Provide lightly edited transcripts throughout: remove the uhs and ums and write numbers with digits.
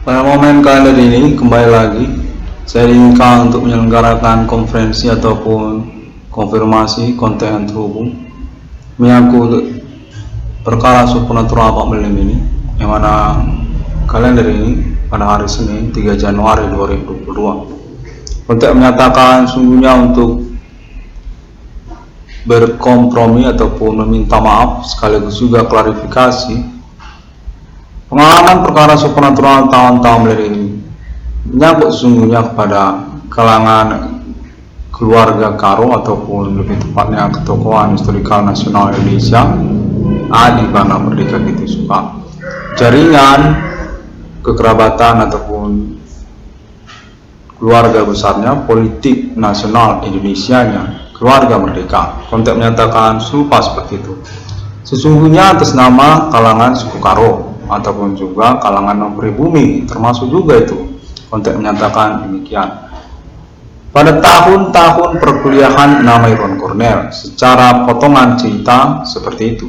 Pada momen kalender ini, kembali lagi, saya diinginkan untuk menyelenggarakan konferensi ataupun konfirmasi konten yang terhubung menyangkut perkara supernatural 4 mm ini, yang mana kalender ini pada hari Senin 3 Januari 2022. Konten menyatakan sungguhnya untuk berkompromi ataupun meminta maaf sekaligus juga klarifikasi pengalaman perkara supernatural tahun-tahun ini menyangkut sesungguhnya kepada kalangan keluarga Karo ataupun lebih tepatnya ketokohan historikal nasional Indonesia Adi Bana Merdeka Gitu Suka, jaringan kekerabatan ataupun keluarga besarnya politik nasional Indonesianya keluarga Merdeka. Konten menyatakan serupa seperti itu, sesungguhnya atas nama kalangan suku Karo ataupun juga kalangan non-pribumi, termasuk juga itu. Konten menyatakan demikian. Pada tahun-tahun perkuliahan nama Irwan Cornell, secara potongan cerita seperti itu.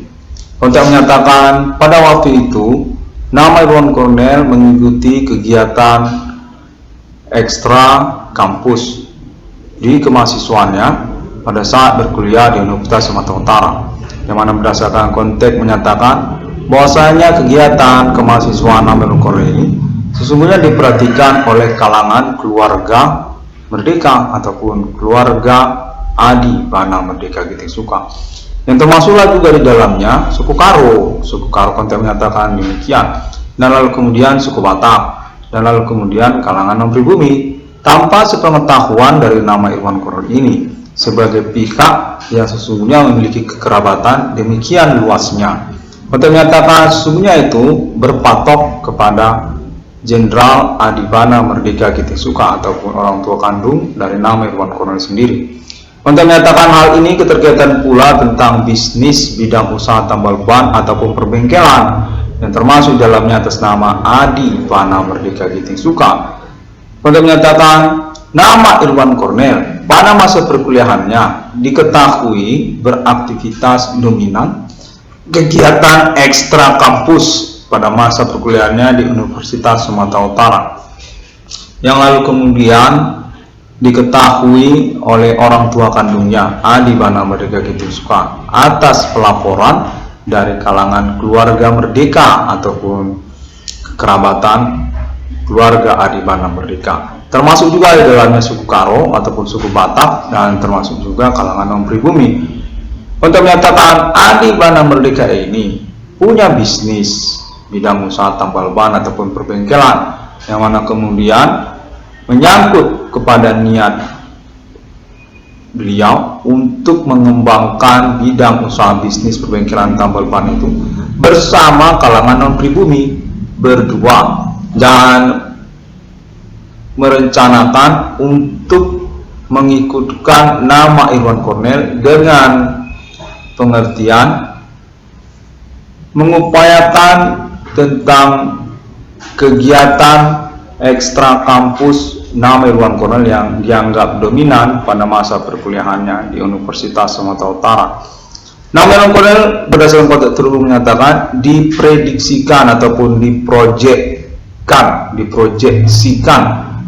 Konten menyatakan pada waktu itu nama Irwan Cornell mengikuti kegiatan ekstra kampus di kemahasiswaannya pada saat berkuliah di Universitas Sumatera Utara, yang mana berdasarkan konteks menyatakan bahwasanya kegiatan kemahasiswaan nama Irwan Cornell ini sesungguhnya diperhatikan oleh kalangan keluarga Merdeka ataupun keluarga Adi Bana Merdeka Gitu Suka, yang termasuklah juga di dalamnya suku Karo. Suku Karo konten menyatakan demikian, dan lalu kemudian suku Batak, dan lalu kemudian kalangan non-pribumi, tanpa sepengetahuan dari nama Irwan Cornell ini sebagai pihak yang sesungguhnya memiliki kekerabatan demikian luasnya. Konten menyatakan sesungguhnya itu berpatok kepada Jenderal Adi Bana Merdeka Gitu Suka ataupun orang tua kandung dari nama Irwan Cornell sendiri. Konten menyatakan hal ini keterkaitan pula tentang bisnis bidang usaha tambal ban ataupun perbengkelan yang termasuk dalamnya atas nama Adi Bana Merdeka Gitu Suka. Konten menyatakan nama Irwan Cornell pada masa perkuliahannya diketahui beraktivitas dominan kegiatan ekstra kampus pada masa perkuliahannya di Universitas Sumatera Utara, yang lalu kemudian diketahui oleh orang tua kandungnya Adi Bana Merdeka Gitu Suka atas pelaporan dari kalangan keluarga Merdeka ataupun kekerabatan keluarga Adi Bana Merdeka, termasuk juga di dalamnya suku Karo ataupun suku Batak, dan termasuk juga kalangan non-pribumi. Untuk menyatakan Adi Bana Merdeka ini punya bisnis bidang usaha tambal ban ataupun perbengkelan, yang mana kemudian menyangkut kepada niat beliau untuk mengembangkan bidang usaha bisnis perbengkelan tambal ban itu bersama kalangan non-pribumi berdua, dan merencanakan untuk mengikutkan nama Irwan Cornell dengan pengertian mengupayakan tentang kegiatan ekstra kampus nama Irwan Cornell yang dianggap dominan pada masa perkuliahannya di Universitas Sumatera Utara. Nama Irwan Cornell berdasarkan konteks terhubung menyatakan diprediksikan ataupun diproyeksikan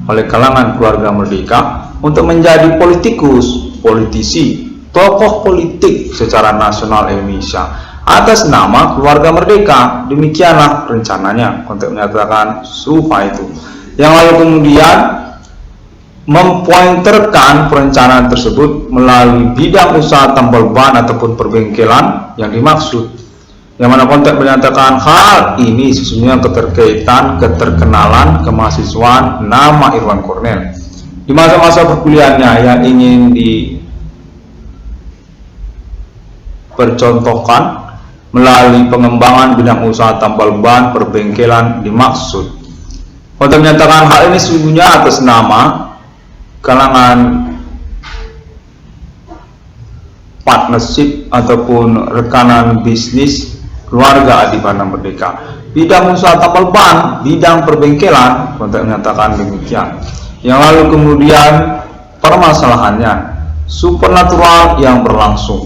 oleh kalangan keluarga Merdeka untuk menjadi politisi, tokoh politik secara nasional Indonesia atas nama keluarga Merdeka. Demikianlah rencananya. Konteks menyatakan serupa itu, yang lalu kemudian mempointerkan perencanaan tersebut melalui bidang usaha tambal ban ataupun perbengkelan yang dimaksud, yang mana konteks menyatakan hal ini sesungguhnya keterkenalan kemahasiswaan nama Irwan Cornell di masa-masa perkuliahannya yang ingin dipercontohkan melalui pengembangan bidang usaha tambal ban perbengkelan dimaksud. Konten menyatakan hal ini sesungguhnya atas nama kalangan partnership ataupun rekanan bisnis keluarga Adi Bana Merdeka bidang usaha tambal ban, bidang perbengkelan. Konten menyatakan demikian, yang lalu kemudian permasalahannya supernatural yang berlangsung.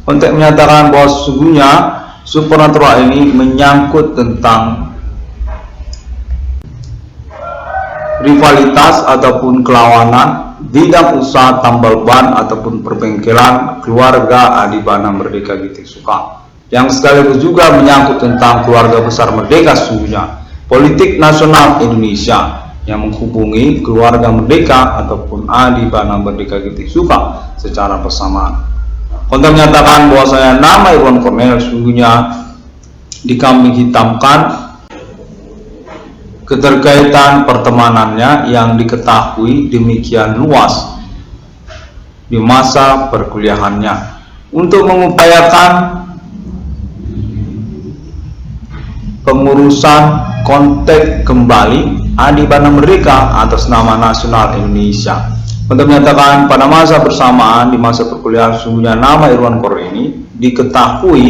Konten menyatakan bahwa sesungguhnya supernatural ini menyangkut tentang rivalitas ataupun kelawanan bidang usaha tambal ban ataupun perbengkelan keluarga Adibana Merdeka Ginting Suka, yang sekaligus juga menyangkut tentang keluarga besar Merdeka sesungguhnya, politik nasional Indonesia yang menghubungi keluarga Merdeka ataupun Adibana Merdeka Ginting Suka secara bersamaan. Konten menyatakan bahwasanya nama Irwan Cornel sesungguhnya dikambing hitamkan keterkaitan pertemanannya yang diketahui demikian luas di masa perkuliahannya untuk mengupayakan pengurusan kontak kembali Adibana Merdeka atas nama nasional Indonesia. Untuk menyatakan pada masa bersamaan di masa perkuliahan sesungguhnya nama Irwan Cornel ini diketahui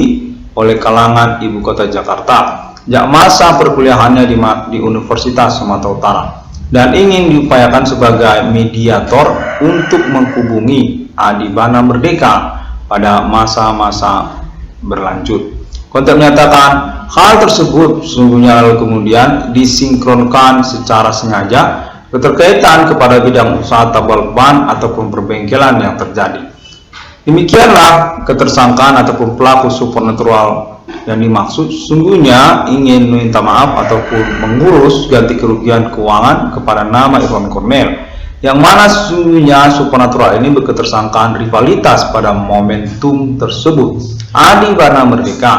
oleh kalangan ibu kota Jakarta sejak masa perkuliahannya di Universitas Sumatera Utara dan ingin diupayakan sebagai mediator untuk menghubungi Adibana Merdeka pada masa-masa berlanjut. Konten menyatakan hal tersebut sesungguhnya lalu kemudian disinkronkan secara sengaja keterkaitan kepada bidang usaha tambal ban ataupun perbengkelan yang terjadi. Demikianlah ketersangkaan ataupun pelaku supernatural yang dimaksud sesungguhnya ingin meminta maaf ataupun mengurus ganti kerugian keuangan kepada nama Irwan Cornel, yang mana sesungguhnya supernatural ini berketersangkaan rivalitas pada momentum tersebut. Adibana Merdeka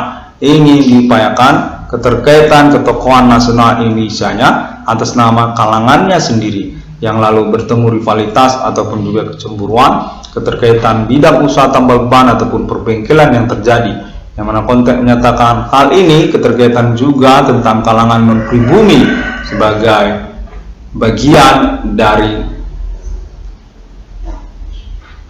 ingin diupayakan keterkaitan ketokohan nasional Indonesia-nya atas nama kalangannya sendiri, yang lalu bertemu rivalitas ataupun juga kecemburuan keterkaitan bidang usaha tambal ban ataupun perbengkelan yang terjadi, yang mana konteks menyatakan hal ini keterkaitan juga tentang kalangan non-pribumi sebagai bagian dari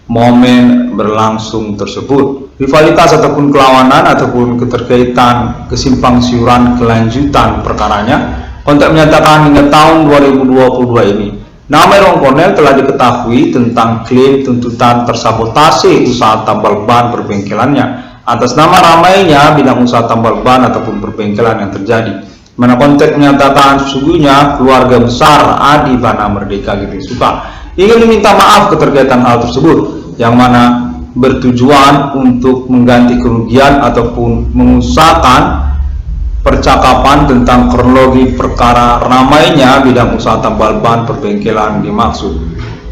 momen berlangsung tersebut. Rivalitas ataupun kelawanan ataupun keterkaitan kesimpang siuran kelanjutan perkaranya, konteks menyatakan hingga tahun 2022 ini nama Irwan Cornel telah diketahui tentang klaim tuntutan tersabotase usaha tambal ban perbengkelannya atas nama ramainya bidang usaha tambal ban ataupun perbengkelan yang terjadi, mana konteks menyatakan sesungguhnya keluarga besar Adibana Merdeka Ginting Suka ingin meminta maaf keterkaitan hal tersebut, yang mana bertujuan untuk mengganti kerugian ataupun mengusahakan percakapan tentang kronologi perkara ramainya bidang usaha tambal ban perbengkelan dimaksud.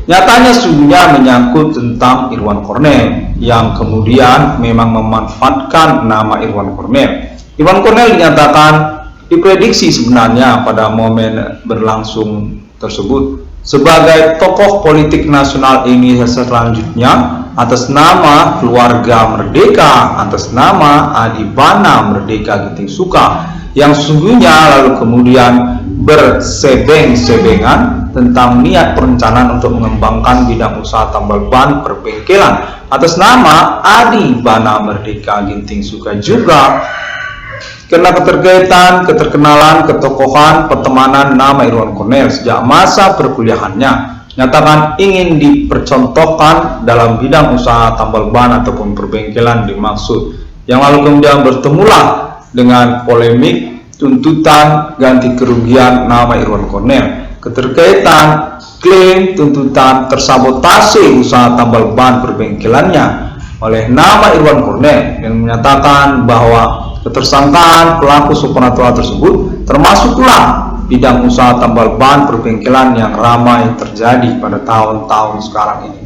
Nyatanya sesungguhnya menyangkut tentang Irwan Cornel yang kemudian memang memanfaatkan nama Irwan Cornel. Irwan Cornel dinyatakan diprediksi sebenarnya pada momen berlangsung tersebut sebagai tokoh politik nasional Indonesia selanjutnya atas nama keluarga Merdeka, atas nama Adibana Merdeka Ginting Suka, yang sesungguhnya lalu kemudian bersebeng-sebengan tentang niat perencanaan untuk mengembangkan bidang usaha tambal ban perbengkelan atas nama Adibana Merdeka Ginting Suka juga karena keterkaitan, keterkenalan, ketokohan, pertemanan nama Irwan Cornel sejak masa perkuliahannya nyatakan ingin dipercontohkan dalam bidang usaha tambal ban ataupun perbengkelan dimaksud, yang lalu kemudian bertemulah dengan polemik tuntutan ganti kerugian nama Irwan Cornel, keterkaitan klaim tuntutan tersabotase usaha tambal ban perbengkelannya oleh nama Irwan Cornel, yang menyatakan bahwa ketersangkaan pelaku supernatural tersebut termasuklah bidang usaha tambal ban perbengkelan yang ramai terjadi pada tahun-tahun sekarang ini.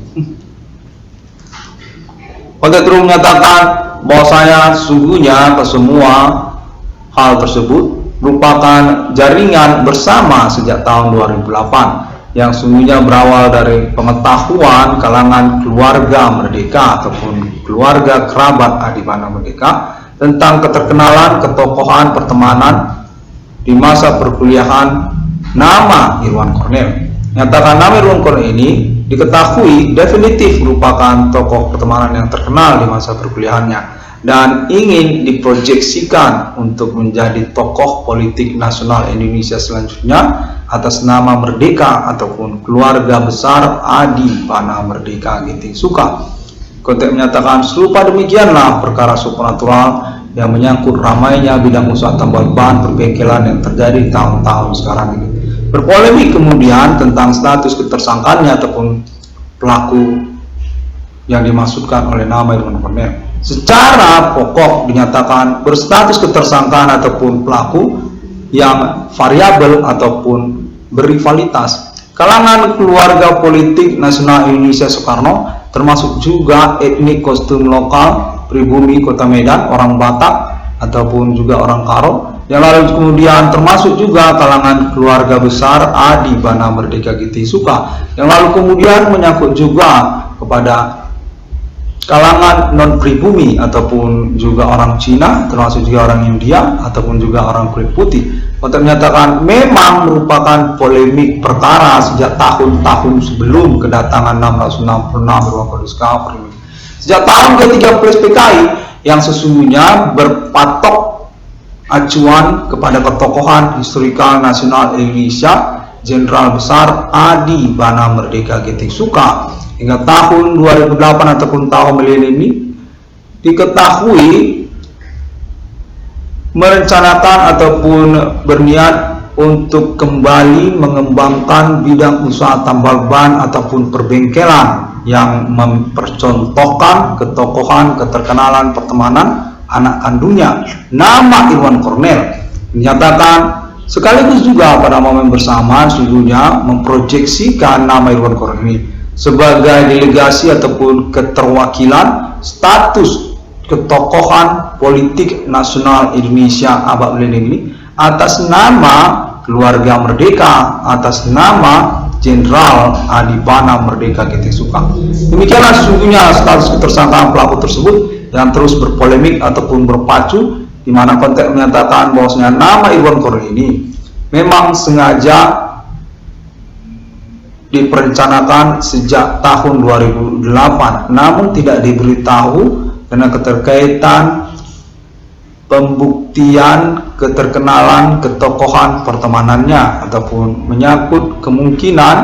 Konteks terus menyatakan bahwasanya sesungguhnya kesemua hal tersebut merupakan jaringan bersama sejak tahun 2008 yang sesungguhnya berawal dari pengetahuan kalangan keluarga Merdeka ataupun keluarga kerabat Adibana Merdeka tentang keterkenalan, ketokohan, pertemanan di masa perkuliahan nama Irwan Cornel. Nyatakan nama Irwan Cornel ini diketahui definitif merupakan tokoh pertemanan yang terkenal di masa perkuliahannya dan ingin diproyeksikan untuk menjadi tokoh politik nasional Indonesia selanjutnya atas nama Merdeka ataupun keluarga besar Adibana Merdeka Ginting Suka. Konteks menyatakan serupa demikianlah perkara supernatural yang menyangkut ramainya bidang usaha tambal ban perbengkelan yang terjadi tahun-tahun sekarang ini. berpolemik kemudian tentang status ketersangkaannya ataupun pelaku yang dimaksudkan oleh nama Irwan Cornel. Secara pokok dinyatakan berstatus ketersangkaan ataupun pelaku yang variabel ataupun berrivalitas. Kalangan keluarga politik nasional Indonesia Soekarno, termasuk juga etnik kostum lokal pribumi Kota Medan, orang Batak ataupun juga orang Karo, yang lalu kemudian termasuk juga kalangan keluarga besar Adi Bana Merdeka Giti Suka, yang lalu kemudian menyangkut juga kepada kalangan non pribumi ataupun juga orang Cina, termasuk juga orang India ataupun juga orang kulit putih, untuk menyatakan memang merupakan polemik perkara sejak tahun-tahun sebelum kedatangan 666 Irwan Cornel Discovery. Sejak tahun ke-13 PKI yang sesungguhnya berpatok acuan kepada ketokohan historikal nasional Indonesia Jenderal Besar Adi Bana Merdeka Giti Suka. Hingga tahun 2008 ataupun tahun milenium ini diketahui merencanakan ataupun berniat untuk kembali mengembangkan bidang usaha tambal ban ataupun perbengkelan yang mempercontohkan ketokohan, keterkenalan, pertemanan anak kandungnya nama Irwan Cornel. Dinyatakan sekaligus juga pada momen bersamaan sesungguhnya memproyeksikan nama Irwan Cornel ini sebagai delegasi ataupun keterwakilan status ketokohan politik nasional Indonesia abad milenium ini atas nama keluarga merdeka, atas nama Jenderal Adi Bana Merdeka Giti Suka. Demikianlah sesungguhnya status ketersangkaan pelaku tersebut yang terus berpolemik ataupun berpacu, di mana konteks menyatakan bahwasanya nama Irwan Cornel ini memang sengaja diperencanakan sejak tahun 2008, namun tidak diberitahu karena keterkaitan pembuktian keterkenalan ketokohan pertemanannya ataupun menyangkut kemungkinan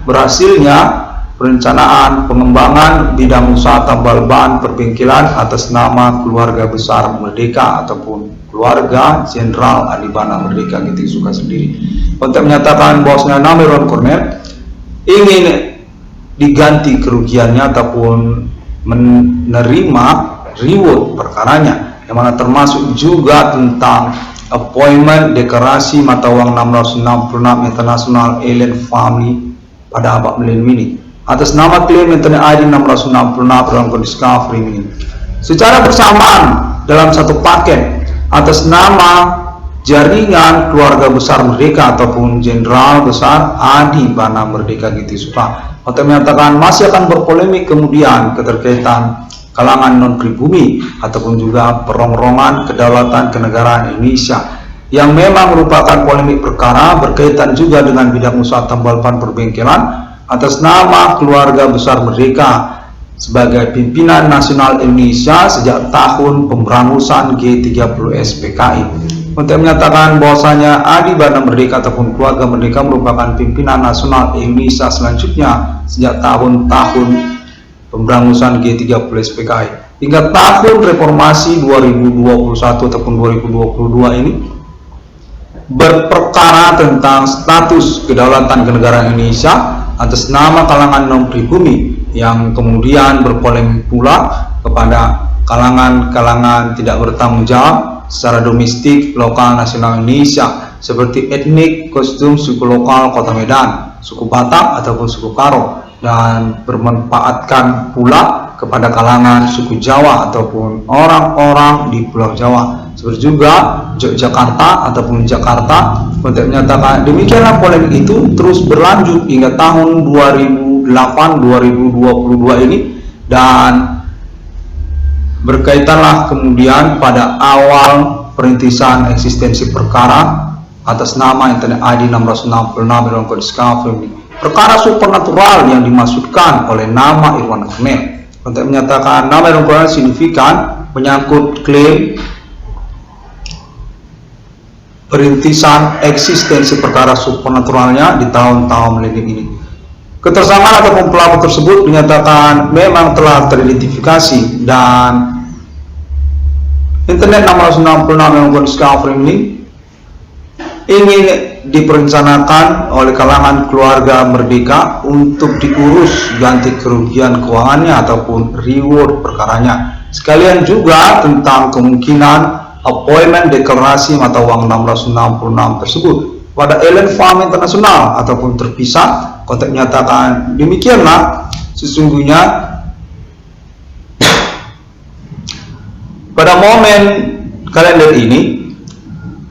berhasilnya perencanaan pengembangan bidang usaha tambal ban perbengkelan atas nama keluarga besar Merdeka ataupun keluarga Jenderal Adi Bana Merdeka Giti Suka sendiri. Konteks menyatakan bahwasanya nama Irwan Cornel ingin diganti kerugiannya ataupun menerima reward perkaranya, yang mana termasuk juga tentang appointment deklarasi mata uang 666 International Alien Family pada abad milenium ini atas nama klaim Internet ID 666 Irwan Cornel Discovery ini secara bersamaan dalam satu paket atas nama jaringan keluarga besar Merdeka ataupun Jenderal Besar Adi Bana Merdeka Giti Suka. Untuk menyatakan masih akan berpolemik kemudian keterkaitan kalangan non pribumi ataupun juga perongrongan kedaulatan kenegaraan Indonesia yang memang merupakan polemik perkara berkaitan juga dengan bidang usaha tambal ban perbengkelan atas nama keluarga besar Merdeka sebagai pimpinan nasional Indonesia sejak tahun pemberangusan G30S PKI. Untuk menyatakan bahwasanya Adi Bana Merdeka ataupun keluarga Merdeka merupakan pimpinan nasional Indonesia selanjutnya sejak tahun-tahun pemberangusan G30S PKI hingga tahun reformasi 2021 ataupun 2022 ini berperkara tentang status kedaulatan kenegaraan Indonesia atas nama kalangan non pribumi yang kemudian berpolemik pula kepada kalangan-kalangan tidak bertanggung jawab secara domestik lokal nasional Indonesia seperti etnik kostum suku lokal Kota Medan, suku Batak ataupun suku Karo, dan bermanfaatkan pula kepada kalangan suku Jawa ataupun orang-orang di Pulau Jawa seperti juga Yogyakarta ataupun Jakarta. Untuk menyatakan demikianlah polemik itu terus berlanjut hingga tahun 2008-2022 ini, dan berkaitanlah kemudian pada awal perintisan eksistensi perkara atas nama Internet ID 666 Irwan Cornel Discovery, perkara supernatural yang dimaksudkan oleh nama Irwan Cornel. Untuk menyatakan nama Irwan Cornel signifikan menyangkut klaim perintisan eksistensi perkara supernaturalnya di tahun-tahun milenium ini. Ketersangkaan ataupun pelaku tersebut dinyatakan memang telah teridentifikasi, dan Internet 666 Irwan Cornel Discovery ini ingin diperencanakan oleh kalangan keluarga Merdeka untuk diurus ganti kerugian keuangannya ataupun reward perkaranya. Sekalian juga tentang kemungkinan appointment deklarasi mata uang 666 tersebut pada Ellen Farm Internasional ataupun terpisah. Konteks menyatakan demikianlah sesungguhnya pada momen kalender ini.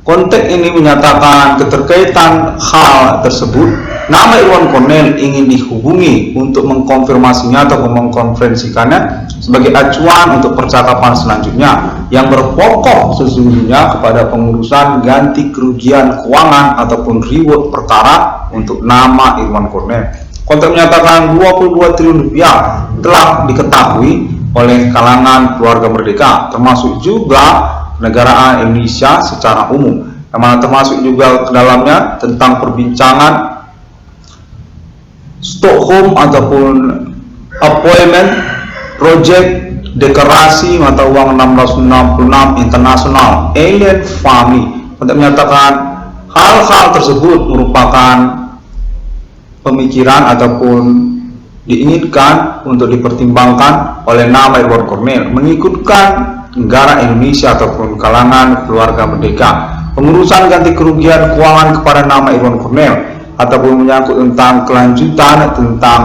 Konteks ini menyatakan keterkaitan hal tersebut. Nama Irwan Cornell ingin dihubungi untuk mengkonfirmasinya atau mengkonferensikannya sebagai acuan untuk percakapan selanjutnya yang berpokok sesungguhnya kepada pengurusan ganti kerugian keuangan ataupun reward perkara untuk nama Irwan Cornell. Konteks menyatakan 22 triliun rupiah telah diketahui oleh kalangan keluarga Merdeka, termasuk juga negaraan Indonesia secara umum, yang mana termasuk juga ke dalamnya tentang perbincangan Stockholm ataupun appointment project deklarasi mata uang 666 internasional Alien Family. Untuk menyatakan hal-hal tersebut merupakan pemikiran ataupun diinginkan untuk dipertimbangkan oleh nama Irwan Cornell mengikutkan negara Indonesia ataupun kalangan keluarga Merdeka. Pengurusan ganti kerugian keuangan kepada nama Irwan Cornell ataupun menyangkut tentang kelanjutan tentang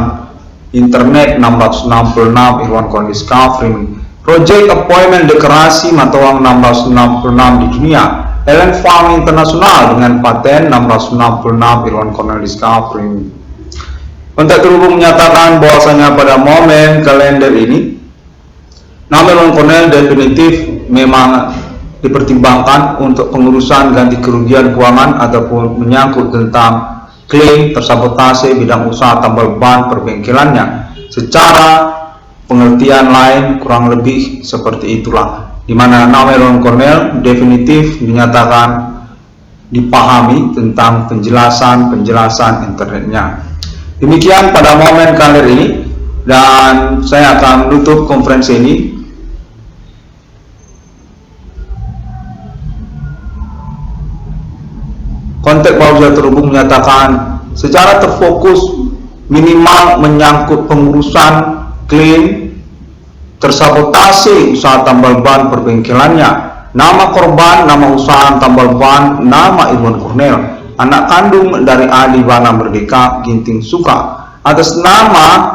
internet 666 Irwan Cornell Discovery Project Appointment deklarasi mata uang 666 di dunia Ellen Farm Internasional dengan paten 666 Irwan Cornell Discovery. Untuk terhubung menyatakan bahwasanya pada momen kalender ini nama Irwan Cornell definitif memang dipertimbangkan untuk pengurusan ganti kerugian keuangan ataupun menyangkut tentang klaim tersabotase bidang usaha tambal ban perbengkelannya. Secara pengertian lain kurang lebih seperti itulah, di mana nama Irwan Cornell definitif dinyatakan dipahami tentang penjelasan internetnya. Demikian pada momen kalender ini, dan saya akan menutup konferensi ini. Konteks bahwa sudah terhubung menyatakan secara terfokus minimal menyangkut pengurusan klaim tersabotase usaha tambal ban perbengkelannya. Nama korban, nama usaha tambal ban, nama Irwan Cornell, anak kandung dari Adi Bana Merdeka Ginting Suka, atas nama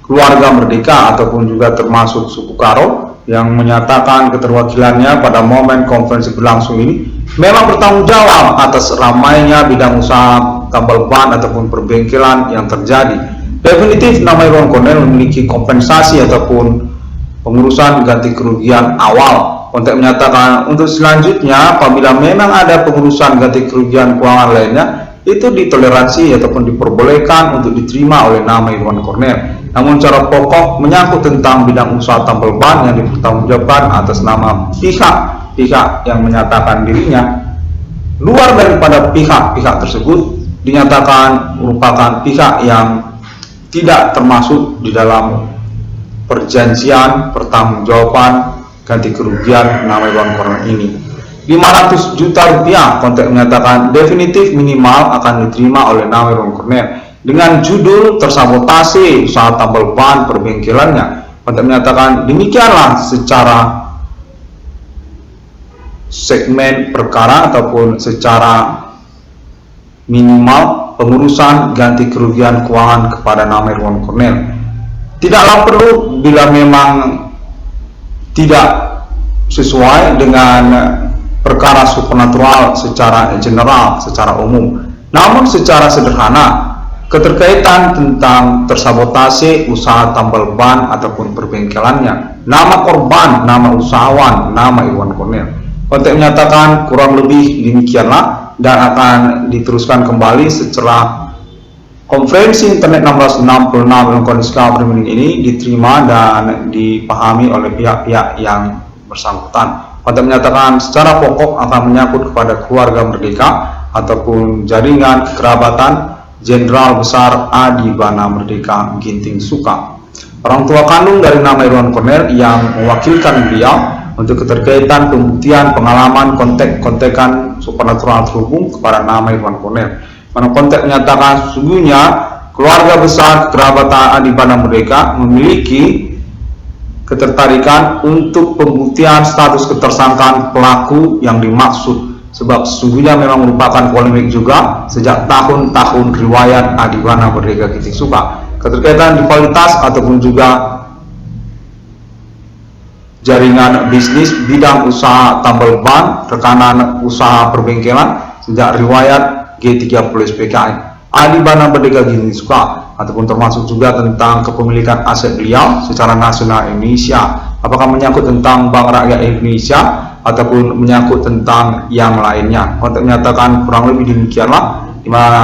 keluarga Merdeka ataupun juga termasuk suku Karo yang menyatakan keterwakilannya pada momen konferensi berlangsung ini memang bertanggung jawab atas ramainya bidang usaha tambal ban ataupun perbengkelan yang terjadi. Definitif nama Irwan Cornell memiliki kompensasi ataupun pengurusan ganti kerugian awal. Konteks menyatakan untuk selanjutnya apabila memang ada pengurusan ganti kerugian keuangan lainnya, itu ditoleransi ataupun diperbolehkan untuk diterima oleh nama Irwan Cornell. Namun cara pokok menyangkut tentang bidang usaha tambal ban yang dipertanggungjawabkan atas nama pihak yang menyatakan dirinya luar daripada pihak tersebut dinyatakan merupakan pihak yang tidak termasuk di dalam perjanjian pertanggungjawaban ganti kerugian nama Irwan Cornell ini. 500 juta rupiah konteks menyatakan definitif minimal akan diterima oleh nama Irwan Cornell dengan judul tersabotase usaha tambal ban perbengkelannya. Konteks menyatakan demikianlah secara segmen perkara ataupun secara minimal pengurusan ganti kerugian keuangan kepada nama Irwan Cornell. Tidaklah perlu bila memang tidak sesuai dengan perkara supernatural secara general, secara umum. Namun secara sederhana, keterkaitan tentang tersabotase usaha tambal ban ataupun perbengkelannya, nama korban, nama usahawan, nama Irwan Cornell. Konteks menyatakan kurang lebih demikianlah dan akan diteruskan kembali setelah konferensi internet 1666 Irwan Cornell Discovery ini diterima dan dipahami oleh pihak-pihak yang bersangkutan. Konteks menyatakan secara pokok akan menyangkut kepada keluarga Merdeka ataupun jaringan kekerabatan Jenderal Besar Adi Bana Merdeka Ginting Suka, orang tua kandung dari nama Irwan Cornell yang mewakilkan beliau untuk keterkaitan pembuktian pengalaman kontek-kontekan supernatural terhubung kepada nama Irwan Cornel. Mana konteks menyatakan sesungguhnya keluarga besar kerabatan Adi Bana Merdeka memiliki ketertarikan untuk pembuktian status ketersangkaan pelaku yang dimaksud, sebab sesungguhnya memang merupakan polemik juga sejak tahun-tahun riwayat Adi Bana Merdeka Kitik Suka. Keterkaitan rivalitas ataupun juga jaringan bisnis bidang usaha tambal ban, rekanan usaha perbengkelan sejak riwayat G30 SPKI Adi Bana Merdeka Kitik Suka, ataupun termasuk juga tentang kepemilikan aset beliau secara nasional Indonesia, apakah menyangkut tentang Bank Rakyat Indonesia ataupun menyangkut tentang yang lainnya. Untuk menyatakan kurang lebih demikianlah, di mana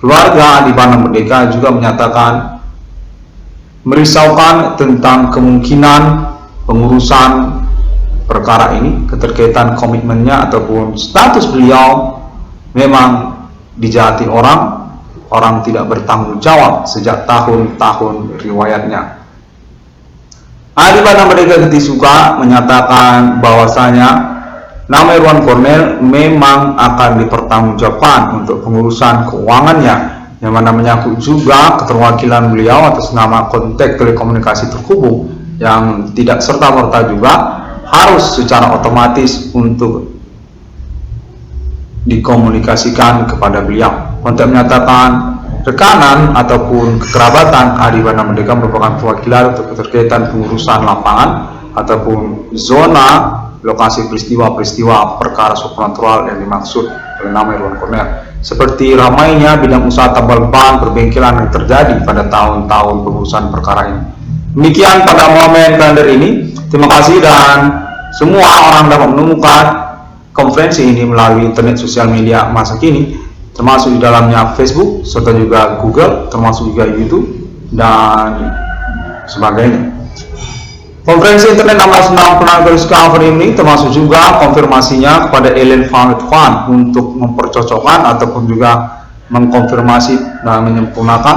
keluarga Adi Bana Merdeka juga menyatakan merisaukan tentang kemungkinan pengurusan perkara ini, keterkaitan komitmennya ataupun status beliau memang dijahati orang tidak bertanggung jawab sejak tahun-tahun riwayatnya. Adi Bana Merdeka Kitik Suka menyatakan bahwasanya nama Irwan Cornel memang akan dipertanggungjawabkan untuk pengurusan keuangannya, yang mana menyangkut juga keterwakilan beliau atas nama Kontek Telekomunikasi Terhubung yang tidak serta-merta juga harus secara otomatis untuk dikomunikasikan kepada beliau. Untuk menyatakan rekanan ataupun kekerabatan Adi Bana Merdeka merupakan perwakilan untuk keterkaitan pengurusan lapangan ataupun zona lokasi peristiwa-peristiwa perkara supernatural yang dimaksud oleh nama Irwan Cornel, seperti ramainya bidang usaha tambal ban perbengkelan yang terjadi pada tahun-tahun pengurusan perkara ini. Demikian pada momen kalender ini. Terima kasih, dan semua orang dapat menemukan konferensi ini melalui internet sosial media masa kini, termasuk di dalamnya Facebook, serta juga Google, termasuk juga YouTube dan sebagainya. Konferensi internet 1666 ini termasuk juga konfirmasinya kepada Ellen Van untuk mempercocokkan ataupun juga mengkonfirmasi dan menyempurnakan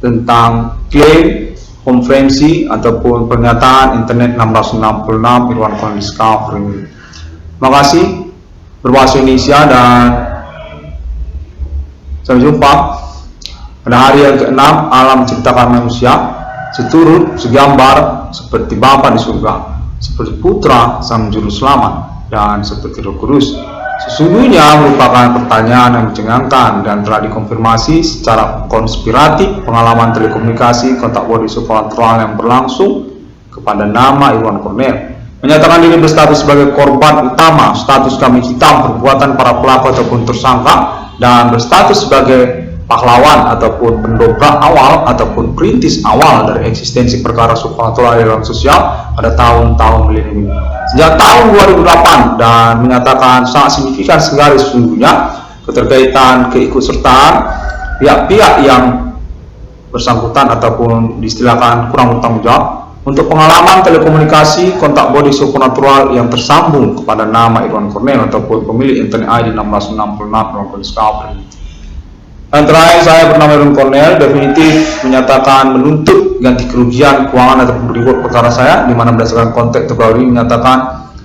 tentang klaim konferensi ataupun pernyataan internet 1666 Irwan Cornel Discovery. Terima kasih, berbahasa Indonesia, dan sampai jumpa pada hari yang ke-6 alam ciptakan manusia, seturut segambar seperti Bapa di surga, seperti Putra Sang Juru Selamat, dan seperti Roh Kudus. Sesungguhnya merupakan pertanyaan yang mencengangkan dan telah dikonfirmasi secara konspiratif pengalaman telekomunikasi kontak body supernatural yang berlangsung kepada nama Irwan Cornel. Menyatakan diri berstatus sebagai korban utama, status kambing hitam perbuatan para pelaku ataupun tersangka, dan berstatus sebagai pahlawan ataupun pendobrak awal ataupun perintis awal dari eksistensi perkara supernatural dalam sosial pada tahun-tahun milenium sejak tahun 2008, dan menyatakan sangat signifikan sekali sesungguhnya keterkaitan keikutsertaan pihak-pihak yang bersangkutan ataupun diistilahkan kurang bertanggung jawab untuk pengalaman telekomunikasi kontak body supernatural yang tersambung kepada nama Irwan Cornel ataupun pemilik internet ID 1666 Irwan Discovery. Dan terakhir, saya bernama Irwan Cornel definitif menyatakan menuntut ganti kerugian keuangan ataupun reward perkara saya, di mana berdasarkan konteks terbaru ini menyatakan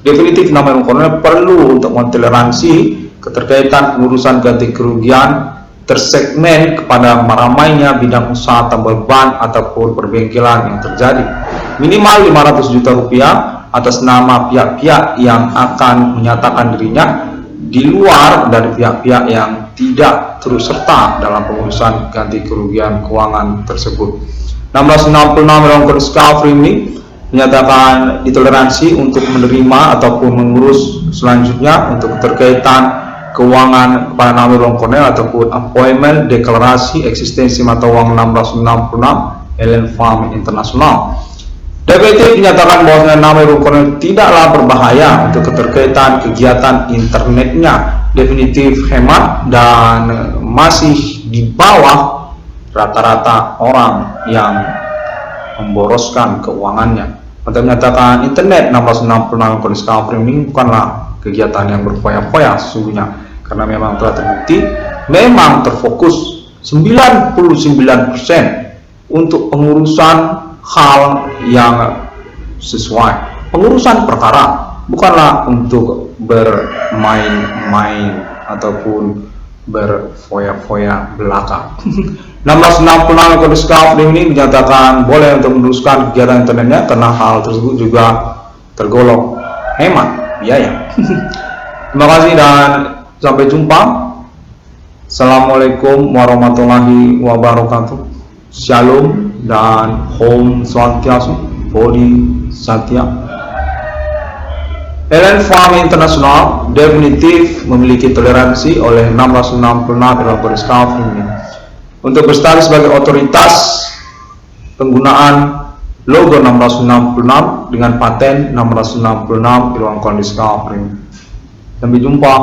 definitif nama Irwan Cornel perlu untuk mentoleransi keterkaitan pengurusan ganti kerugian tersegmen kepada meramainya bidang usaha tambal ban ataupun perbengkelan yang terjadi, minimal 500 juta rupiah atas nama pihak-pihak yang akan menyatakan dirinya di luar dari pihak-pihak yang tidak turut serta dalam pengurusan ganti kerugian keuangan tersebut. 1666 Irwan Cornel Discovery ini menyatakan ditoleransi untuk menerima ataupun mengurus selanjutnya untuk keterkaitan keuangan kepada nama Irwan Cornel ataupun appointment deklarasi eksistensi mata uang 1666 Ellen Farm Internasional. DPT menyatakan bahwa nama Irwan Cornel tidaklah berbahaya untuk keterkaitan kegiatan internetnya, definitif hemat dan masih di bawah rata-rata orang yang memboroskan keuangannya. Untuk menyatakan internet 1666 Discovery ini bukanlah kegiatan yang berfoya-foya sesungguhnya, karena memang telah terbukti memang terfokus 99% untuk pengurusan hal yang sesuai, pengurusan perkara, bukanlah untuk bermain-main. ataupun berfoya-foya belaka. 666 kode Discovery ini dinyatakan boleh untuk meneruskan kegiatan internetnya karena hal tersebut juga tergolong hemat biaya. Terima kasih dan sampai jumpa. Assalamualaikum warahmatullahi wabarakatuh. Shalom dan Om Swastiastu, Bodhisattva. LN Farm International definitif memiliki toleransi oleh 666 kode Discovery ini untuk berstatus sebagai otoritas penggunaan logo 666 dengan paten 666 di ruang Discovery. Sampai jumpa.